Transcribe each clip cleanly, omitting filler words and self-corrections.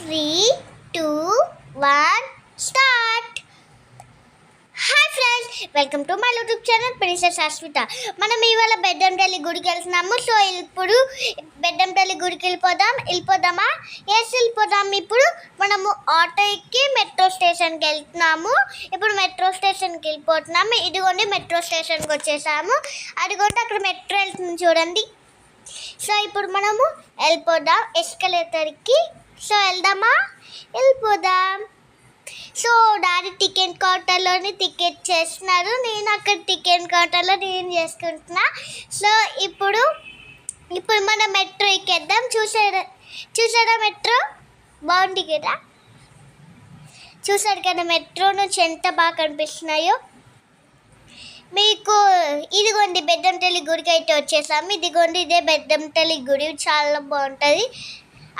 3, 2, 1, start. Hi friends, welcome to my YouTube channel princess Ashwitha. మనం ఇవాళ బెడ్డంపల్లి గుడికి వెళ్తున్నాము. సో ఇప్పుడు బెడ్డంపల్లి గుడికి వెళ్ళిపోదామా? వెళ్ళిపోదాం. ఇప్పుడు మనము ఆటో ఎక్కి మెట్రో స్టేషన్కి వెళ్తున్నాము. ఇప్పుడు మెట్రో స్టేషన్కి వెళ్ళిపోతున్నాము. ఇదిగోండి మెట్రో స్టేషన్కి వచ్చేసాము. అదిగోండి అక్కడ మెట్రో వెళ్తుంది చూడండి. సో ఇప్పుడు మనము వెళ్ళిపోదాం ఎస్కలేటర్కి. సో వెళ్ళిపోదాం. సో డాడీ టికెట్ కౌంటర్లోని టికెట్ చేస్తున్నారు. నేను అక్కడ టికెట్ కౌంటర్లో నేను చేసుకుంటున్నా. సో ఇప్పుడు మనం మెట్రో ఎక్కేద్దాం. చూసారా మెట్రో బాగుంది కదా. చూసారు కదా మెట్రో నుంచి ఎంత బాగా కనిపిస్తున్నాయో మీకు. ఇదిగోండి బెడ్డంపల్లి గుడికి అయితే వచ్చేసాము. ఇదిగోండి ఇదే బెడ్డంపల్లి గుడి, చాలా బాగుంటుంది.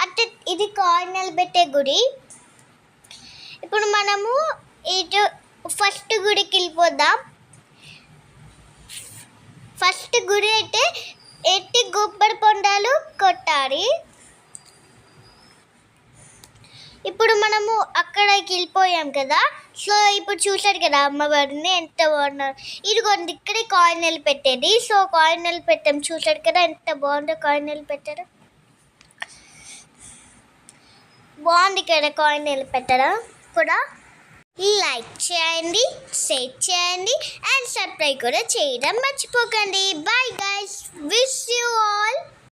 అంటే ఇది కాయిన్లు పెట్టే గుడి. ఇప్పుడు మనము ఇటు ఫస్ట్ గుడికి వెళ్ళిపోదాం. ఫస్ట్ గుడి అయితే ఎట్టి గుబ్బడి పొండాలు కొట్టాలి. ఇప్పుడు మనము అక్కడికి వెళ్ళిపోయాం కదా. సో ఇప్పుడు చూసారు కదా అమ్మవారిని ఎంత బాగున్నారు. ఇదిగోండి ఇక్కడే కాయిన్లు పెట్టేది. సో కాయిన్లు పెట్టాం. చూసారు కదా ఎంత బాగుందో కాయిన్లు పెట్టడం. బాగుంది కదా కాయిన్లు పెట్టడం కూడా. లైక్ చేయండి, షేర్ చేయండి అండ్ సబ్స్క్రైబ్ కూడా చేయడం మర్చిపోకండి. Bye guys, wish you all.